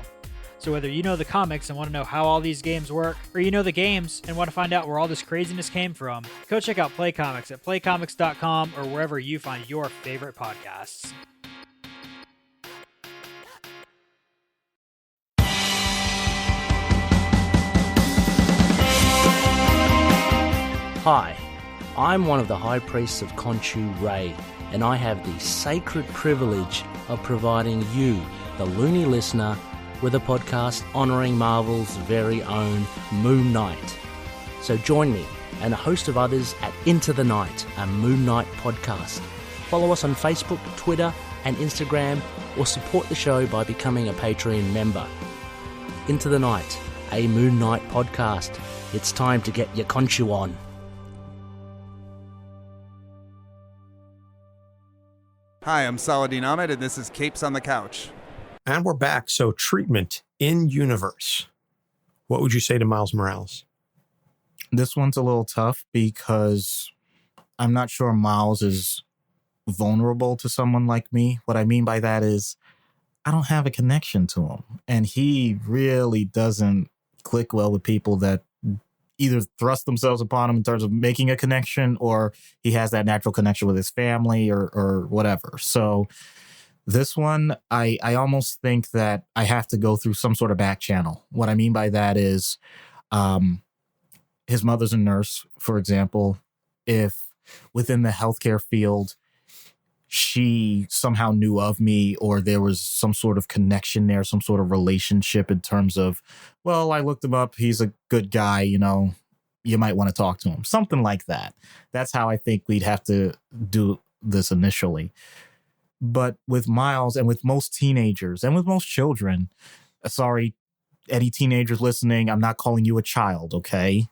So whether you know the comics and want to know how all these games work, or you know the games and want to find out where all this craziness came from, go check out Play Comics at playcomics.com or wherever you find your favorite podcasts. Hi, I'm one of the High Priests of Khonshu Ray, and I have the sacred privilege of providing you, the loony listener, with a podcast honouring Marvel's very own Moon Knight. So join me and a host of others at Into the Night, a Moon Knight podcast. Follow us on Facebook, Twitter and Instagram, or support the show by becoming a Patreon member. Into the Night, a Moon Knight podcast. It's time to get your Khonshu on. Hi, I'm Saladin Ahmed, and this is Capes on the Couch. And we're back. So treatment in universe. What would you say to Miles Morales? This one's a little tough because I'm not sure Miles is vulnerable to someone like me. What I mean by that is I don't have a connection to him. And he really doesn't click well with people that either thrust themselves upon him in terms of making a connection, or he has that natural connection with his family or whatever. So this one, I almost think that I have to go through some sort of back channel. What I mean by that is his mother's a nurse, for example. If within the healthcare field, she somehow knew of me, or there was some sort of connection there, some sort of relationship in terms of, well, I looked him up, he's a good guy, you know, you might want to talk to him. Something like that. That's how I think we'd have to do this initially. But with Miles and with most teenagers and with most children, sorry, any teenagers listening, I'm not calling you a child, okay?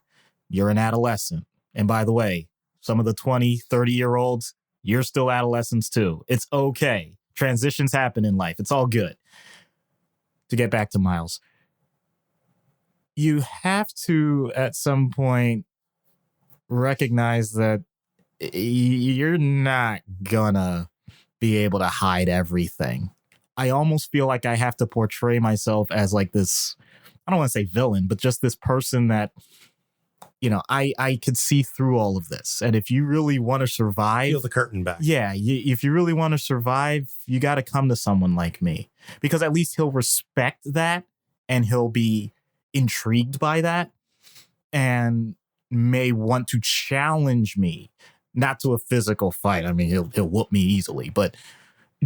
You're an adolescent. And by the way, some of the 20, 30-year-olds, you're still adolescents too. It's okay. Transitions happen in life. It's all good. To get back to Miles, you have to, at some point, recognize that you're not gonna be able to hide everything. I almost feel like I have to portray myself as like this, I don't want to say villain, but just this person that, you know, I could see through all of this. And if you really want to survive, Peel the curtain back. Yeah, if you really want to survive, you got to come to someone like me, because at least he'll respect that and he'll be intrigued by that and may want to challenge me, not to a physical fight. I mean, he'll whoop me easily, but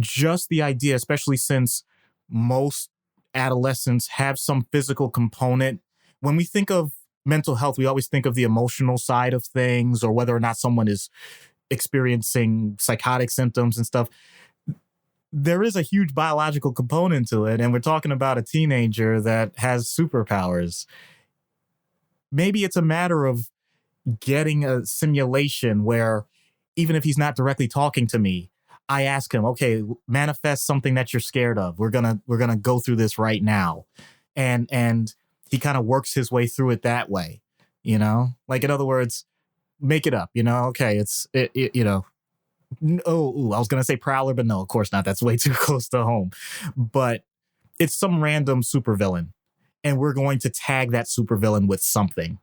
just the idea, especially since most adolescents have some physical component. When we think of mental health, we always think of the emotional side of things, or whether or not someone is experiencing psychotic symptoms and stuff. There is a huge biological component to it, and we're talking about a teenager that has superpowers. Maybe it's a matter of getting a simulation where even if he's not directly talking to me, I ask him, okay, manifest something that you're scared of. We're gonna go through this right now. And he kind of works his way through it that way, you know? Like, in other words, make it up, you know? Okay, you know, I was going to say Prowler, but no, of course not. That's way too close to home. But it's some random supervillain, and we're going to tag that supervillain with something.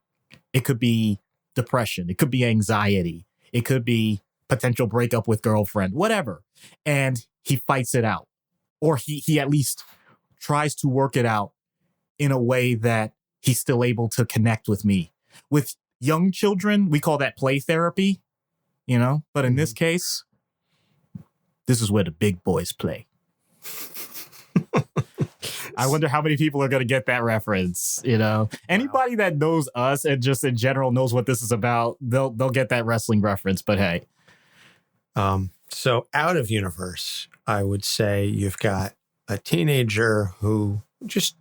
It could be depression. It could be anxiety. It could be potential breakup with girlfriend, whatever. And he fights it out, or he at least tries to work it out in a way that he's still able to connect with me. With young children, we call that play therapy, you know? But in this case, this is where the big boys play. I wonder how many people are going to get that reference, you know? Anybody that knows us and just in general knows what this is about, they'll get that wrestling reference, but hey. So out of universe, I would say you've got a teenager who just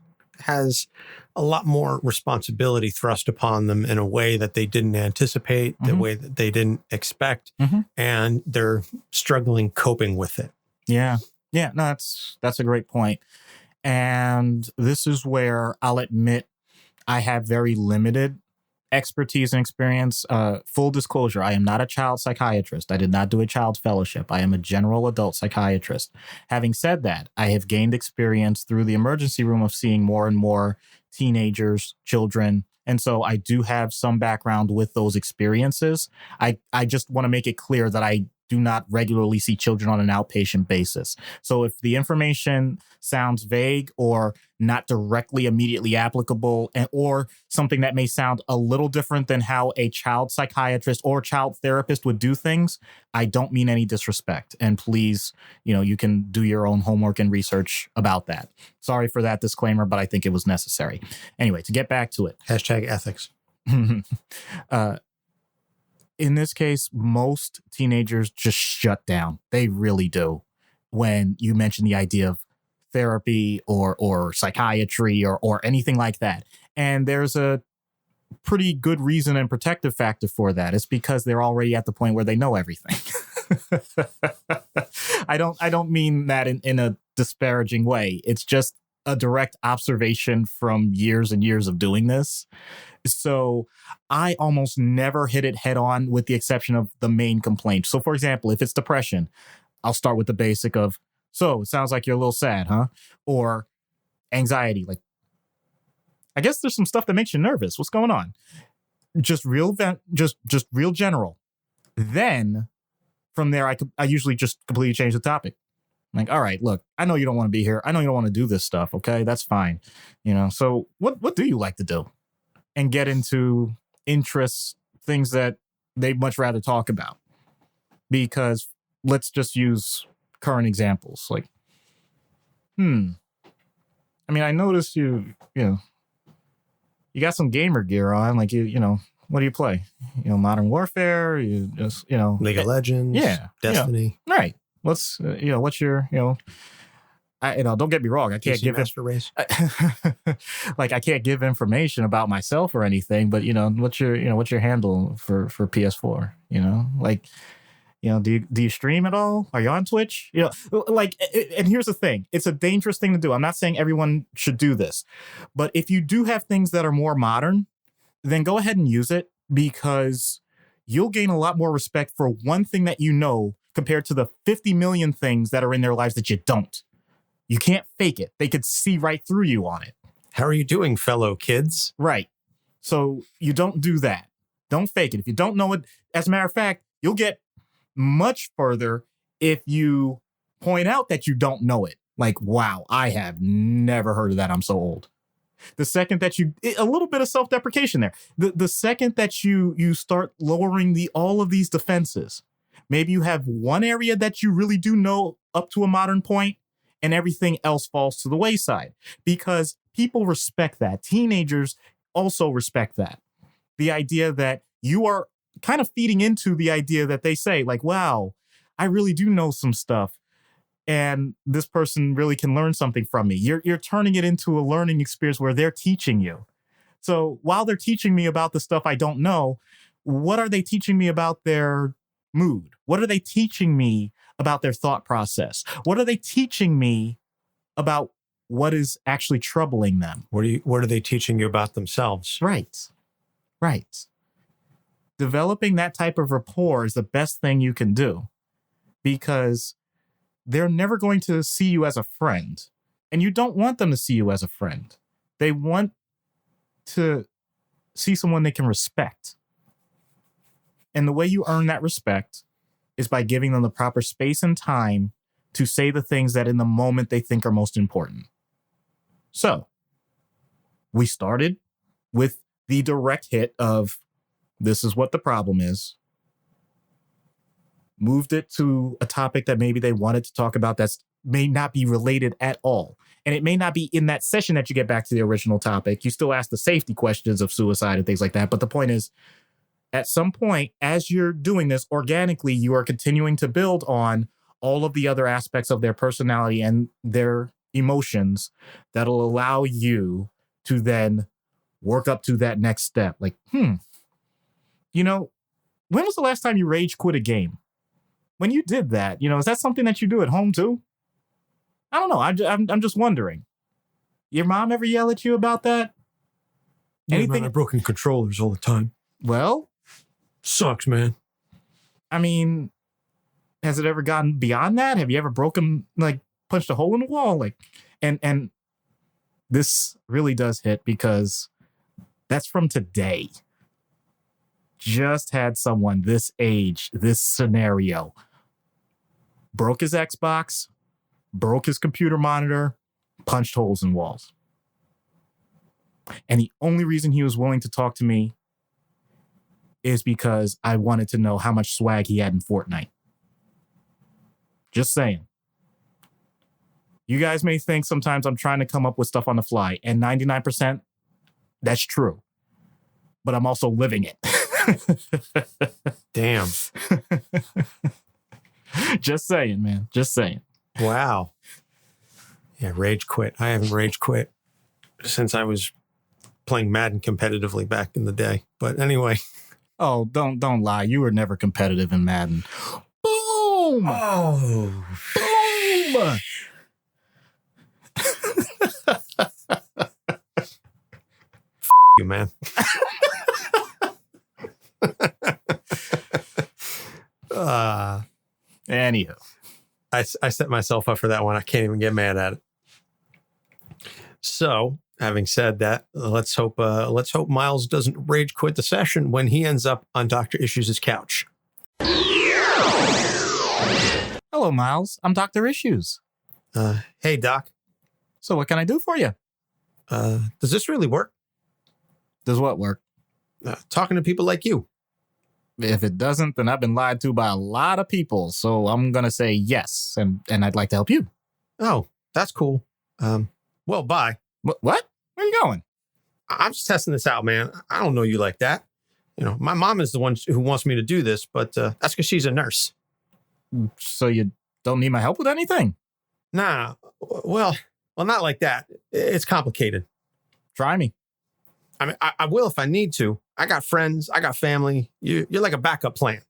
has a lot more responsibility thrust upon them in a way that they didn't anticipate, the way that they didn't expect, and they're struggling coping with it. Yeah. Yeah, no, that's a great point. And this is where I'll admit I have very limited expertise and experience. Full disclosure, I am not a child psychiatrist. I did not do a child's fellowship. I am a general adult psychiatrist. Having said that, I have gained experience through the emergency room of seeing more and more teenagers, children. And so I do have some background with those experiences. I just want to make it clear that I do not regularly see children on an outpatient basis. So if the information sounds vague or not directly immediately applicable, or something that may sound a little different than how a child psychiatrist or child therapist would do things, I don't mean any disrespect. And please, you can do your own homework and research about that. Sorry for that disclaimer, but I think it was necessary. Anyway, to get back to it. #ethics. In this case, most teenagers just shut down. They really do. When you mention the idea of therapy or psychiatry or anything like that. And there's a pretty good reason and protective factor for that. It's because they're already at the point where they know everything. I don't mean that in a disparaging way. It's just a direct observation from years and years of doing this. So I almost never hit it head on, with the exception of the main complaint. So for example, if it's depression, I'll start with the basic of, so it sounds like you're a little sad, huh? Or anxiety, like, I guess there's some stuff that makes you nervous. What's going on? Just real general. Then from there, I usually just completely change the topic. Like, all right, look, I know you don't want to be here. I know you don't want to do this stuff. Okay, that's fine. So what do you like to do? And get into interests, things that they'd much rather talk about. Because let's just use current examples. Like, I mean, I noticed you got some gamer gear on. Like, what do you play? Modern Warfare. You just, League of Legends. Yeah, Destiny. Right. What's what's your don't get me wrong. I can't give Master Race. like, I can't give information about myself or anything. But what's your handle for PS4? Do you stream at all? Are you on Twitch? And here's the thing. It's a dangerous thing to do. I'm not saying everyone should do this, but if you do have things that are more modern, then go ahead and use it, because you'll gain a lot more respect for one thing that compared to the 50 million things that are in their lives that you don't. You can't fake it. They could see right through you on it. How are you doing, fellow kids? Right. So you don't do that. Don't fake it. If you don't know it, as a matter of fact, you'll get much further if you point out that you don't know it. Like, wow, I have never heard of that. I'm so old. The second that a little bit of self-deprecation there. The second that you start lowering all of these defenses, maybe you have one area that you really do know up to a modern point, and everything else falls to the wayside, because people respect that. Teenagers also respect that. The idea that you are kind of feeding into the idea that they say, like, wow, I really do know some stuff, and this person really can learn something from me. You're turning it into a learning experience where they're teaching you. So while they're teaching me about the stuff I don't know, what are they teaching me about their mood? What are they teaching me about their thought process? What are they teaching me about what is actually troubling them? What are they teaching you about themselves? Right. Developing that type of rapport is the best thing you can do, because they're never going to see you as a friend, and you don't want them to see you as a friend. They want to see someone they can respect. And the way you earn that respect is by giving them the proper space and time to say the things that in the moment they think are most important. So we started with the direct hit of, this is what the problem is. Moved it to a topic that maybe they wanted to talk about that may not be related at all. And it may not be in that session that you get back to the original topic. You still ask the safety questions of suicide and things like that. But the point is, at some point, as you're doing this organically, you are continuing to build on all of the other aspects of their personality and their emotions that'll allow you to then work up to that next step. Like, when was the last time you rage quit a game? When you did that, is that something that you do at home too? I don't know. I'm just wondering. Your mom ever yell at you about that? Yeah, Anything? man, I've broken controllers all the time. Well, Sucks, man. I mean, has it ever gotten beyond that? Have you ever broken, like, punched a hole in the wall? Like, and this really does hit because that's from today. Just had someone this age, this scenario, broke his Xbox, broke his computer monitor, punched holes in walls. And the only reason he was willing to talk to me is because I wanted to know how much swag he had in Fortnite. Just saying. You guys may think sometimes I'm trying to come up with stuff on the fly, and 99%, that's true. But I'm also living it. Damn. Just saying, man. Just saying. Wow. Yeah, rage quit. I haven't rage quit since I was playing Madden competitively back in the day. But anyway. Oh, don't lie. You were never competitive in Madden. Boom! Oh. Boom! You, man. Anywho. I set myself up for that one. I can't even get mad at it. So, having said that, let's hope Miles doesn't rage quit the session when he ends up on Dr. Issues' couch. Hello, Miles. I'm Dr. Issues. Hey, Doc. So what can I do for you? Does this really work? Does what work? Talking to people like you. If it doesn't, then I've been lied to by a lot of people. So I'm going to say yes. And I'd like to help you. Oh, that's cool. Well, bye. What? Where are you going? I'm just testing this out, man. I don't know you like that. You know, my mom is the one who wants me to do this, but that's because she's a nurse. So you don't need my help with anything? Nah. Well, not like that. It's complicated. Try me. I mean, I will if I need to. I got friends. I got family. You're like a backup plan.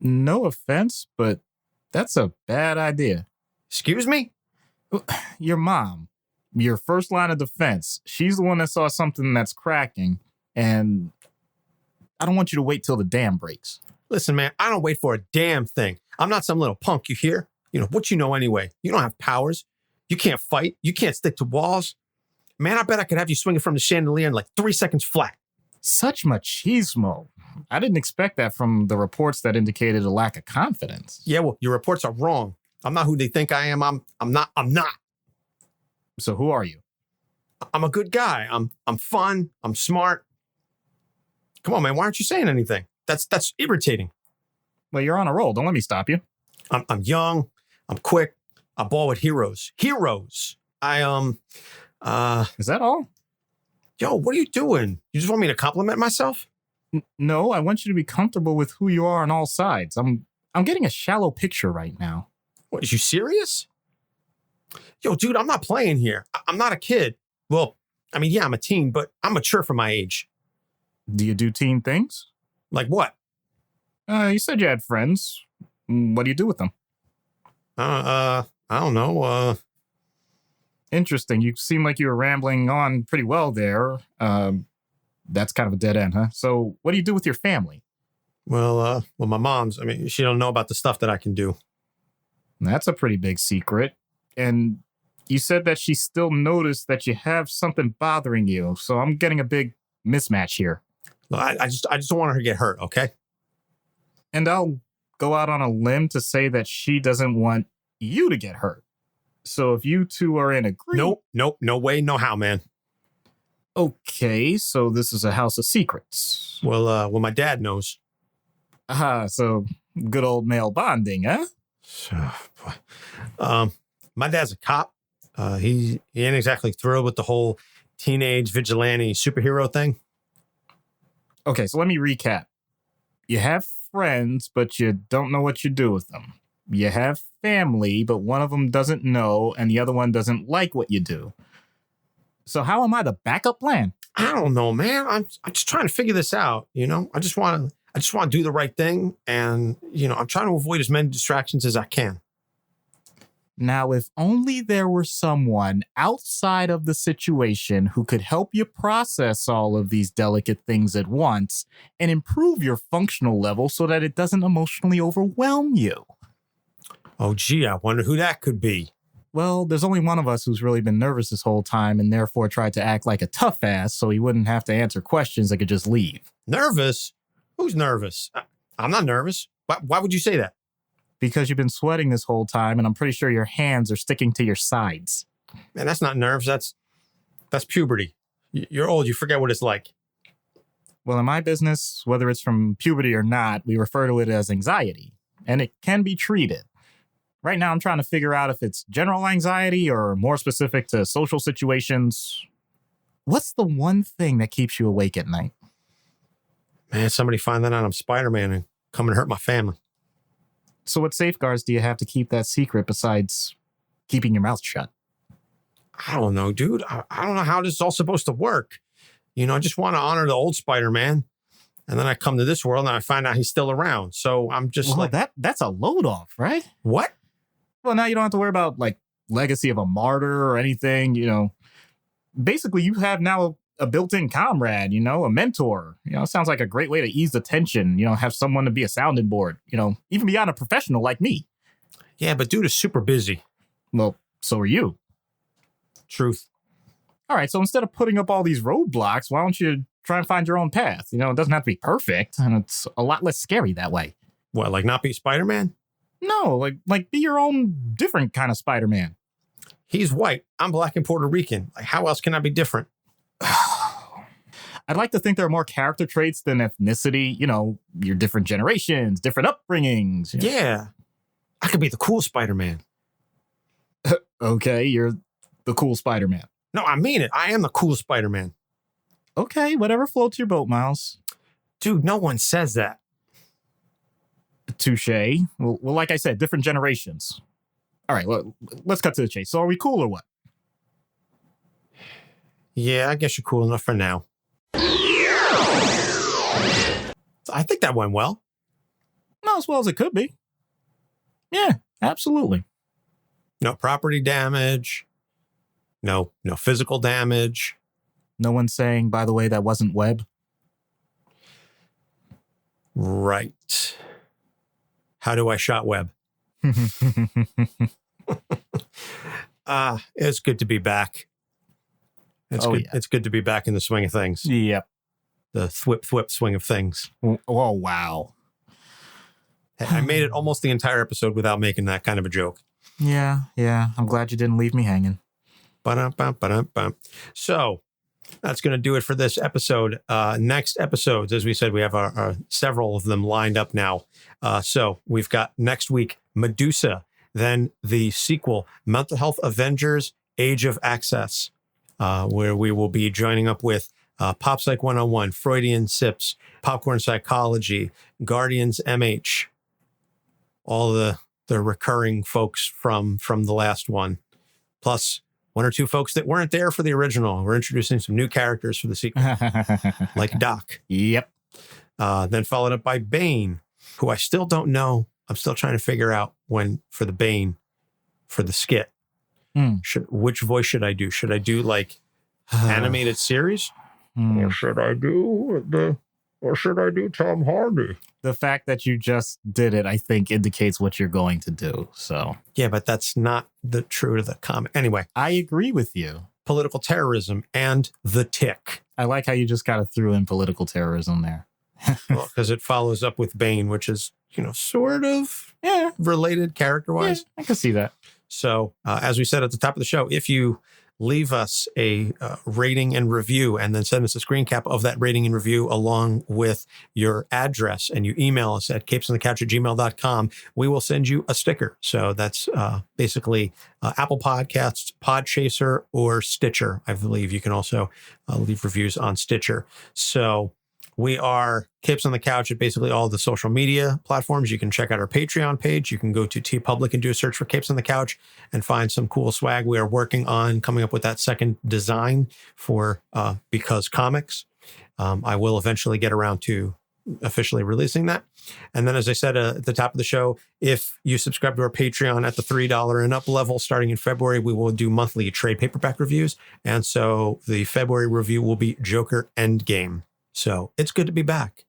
No offense, but that's a bad idea. Excuse me? Your mom, your first line of defense, she's the one that saw something that's cracking, and I don't want you to wait till the dam breaks. Listen, man, I don't wait for a damn thing. I'm not some little punk, you hear? You know, what you know anyway? You don't have powers. You can't fight. You can't stick to walls. Man, I bet I could have you swinging from the chandelier in like 3 seconds flat. Such Machismo. I didn't expect that from the reports that indicated a lack of confidence. Yeah, well, your reports are wrong. I'm not who they think I am. I'm not. So who are you? I'm a good guy. I'm fun. I'm smart. Come on, man. Why aren't you saying anything? That's irritating. Well, you're on a roll. Don't let me stop you. I'm young. I'm quick. I ball with heroes. Heroes. Is that all? Yo, what are you doing? You just want me to compliment myself? No, I want you to be comfortable with who you are on all sides. I'm getting a shallow picture right now. What, is you serious? Yo, dude, I'm not playing here. I'm not a kid. Well, I mean, yeah, I'm a teen, but I'm mature for my age. Do you do teen things? Like what? You said you had friends. What do you do with them? I don't know. Interesting. You seem like you were rambling on pretty well there. That's kind of a dead end, huh? So what do you do with your family? Well, my mom's, I mean, she don't know about the stuff that I can do. That's a pretty big secret. And you said that she still noticed that you have something bothering you. So I'm getting a big mismatch here. Look, I just don't want her to get hurt, okay? And I'll go out on a limb to say that she doesn't want you to get hurt. So if you two are in agreement... Nope, no way, no how, man. Okay, so this is a house of secrets. Well, my dad knows. So good old male bonding, huh? My dad's a cop. He ain't exactly thrilled with the whole teenage vigilante superhero thing. Okay, so let me recap. You have friends, but you don't know what you do with them. You have family, but one of them doesn't know, and the other one doesn't like what you do. So how am I the backup plan? I don't know, man. I'm just trying to figure this out. You know, I just want to do the right thing, and you know, I'm trying to avoid as many distractions as I can. Now, if only there were someone outside of the situation who could help you process all of these delicate things at once and improve your functional level so that it doesn't emotionally overwhelm you. Oh, gee, I wonder who that could be. Well, there's only one of us who's really been nervous this whole time and therefore tried to act like a tough ass so he wouldn't have to answer questions and could just leave. Nervous? Who's nervous? I'm not nervous. Why would you say that? Because you've been sweating this whole time and I'm pretty sure your hands are sticking to your sides. Man, that's not nerves. That's puberty. You're old. You forget what it's like. Well, in my business, whether it's from puberty or not, we refer to it as anxiety, and it can be treated. Right now, I'm trying to figure out if it's general anxiety or more specific to social situations. What's the one thing that keeps you awake at night? Man, somebody find that out I'm Spider-Man and come and hurt my family. So what safeguards do you have to keep that secret besides keeping your mouth shut? I don't know, dude. I don't know how this is all supposed to work. I just want to honor the old Spider-Man. And then I come to this world and I find out he's still around. So I'm just that's a load off, right? What? Well, now you don't have to worry about legacy of a martyr or anything, Basically, you have now a built-in comrade, a mentor. It sounds like a great way to ease the tension, have someone to be a sounding board, even beyond a professional like me. Yeah, but dude is super busy. Well, so are you. Truth. All right, so instead of putting up all these roadblocks, why don't you try and find your own path? It doesn't have to be perfect, and it's a lot less scary that way. What, like not be Spider-Man? No, like be your own different kind of Spider-Man. He's white. I'm black and Puerto Rican. Like, how else can I be different? I'd like to think there are more character traits than ethnicity, your different generations, different upbringings. Yeah. I could be the cool Spider-Man. Okay, you're the cool Spider-Man. No, I mean it. I am the cool Spider-Man. Okay, whatever floats your boat, Miles. Dude, no one says that. Touche. Well, like I said, different generations. All right, let's cut to the chase. So are we cool or what? Yeah, I guess you're cool enough for now. I think that went well. Not as well as it could be. Yeah, absolutely. No property damage. No physical damage. No one's saying, by the way, that wasn't Webb. Right. How do I shot Webb? It's good to be back. It's good. Yeah. It's good to be back in the swing of things. Yep. The thwip swing of things. Oh, wow. I made it almost the entire episode without making that kind of a joke. Yeah. I'm glad you didn't leave me hanging. So that's going to do it for this episode. Next episodes, as we said, we have our several of them lined up now. So we've got next week, Medusa, then the sequel, Mental Health Avengers, Age of Access, where we will be joining up with Pop Psych 101, Freudian Sips, Popcorn Psychology, Guardians MH, all the recurring folks from the last one, plus one or two folks that weren't there for the original. We're introducing some new characters for the sequel, like Doc. Yep. Then followed up by Bane, who I still don't know. I'm still trying to figure out when for the Bane, for the skit. Which voice should I do? Should I do like animated series? Or should I do Tom Hardy? The fact that you just did it, I think, indicates what you're going to do. So yeah, but that's not the true to the comic. Anyway, I agree with you. Political terrorism and the Tick. I like how you just kind of threw in political terrorism there. Well, because it follows up with Bane, which is, sort of related character-wise. Yeah, I can see that. So, as we said at the top of the show, if you leave us a rating and review and then send us a screen cap of that rating and review along with your address, and you email us at capesonthecouch@gmail.com, we will send you a sticker. So that's basically Apple Podcasts, Podchaser, or Stitcher. I believe you can also leave reviews on Stitcher. So we are Capes on the Couch at basically all the social media platforms. You can check out our Patreon page. You can go to TeePublic and do a search for Capes on the Couch and find some cool swag. We are working on coming up with that second design for Because Comics. I will eventually get around to officially releasing that. And then, as I said at the top of the show, if you subscribe to our Patreon at the $3 and up level starting in February, we will do monthly trade paperback reviews. And so the February review will be Joker Endgame. So it's good to be back.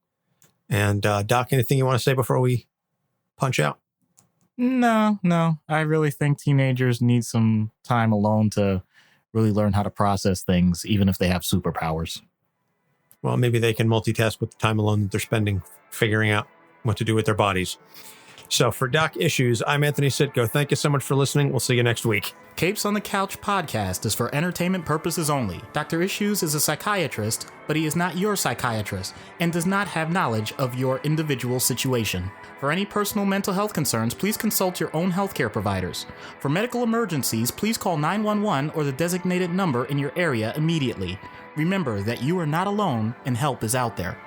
And Doc, anything you want to say before we punch out? No. I really think teenagers need some time alone to really learn how to process things, even if they have superpowers. Well, maybe they can multitask with the time alone that they're spending figuring out what to do with their bodies. So for Doc Issues, I'm Anthony Sitko. Thank you so much for listening. We'll see you next week. Capes on the Couch podcast is for entertainment purposes only. Dr. Issues is a psychiatrist, but he is not your psychiatrist and does not have knowledge of your individual situation. For any personal mental health concerns, please consult your own healthcare providers. For medical emergencies, please call 911 or the designated number in your area immediately. Remember that you are not alone and help is out there.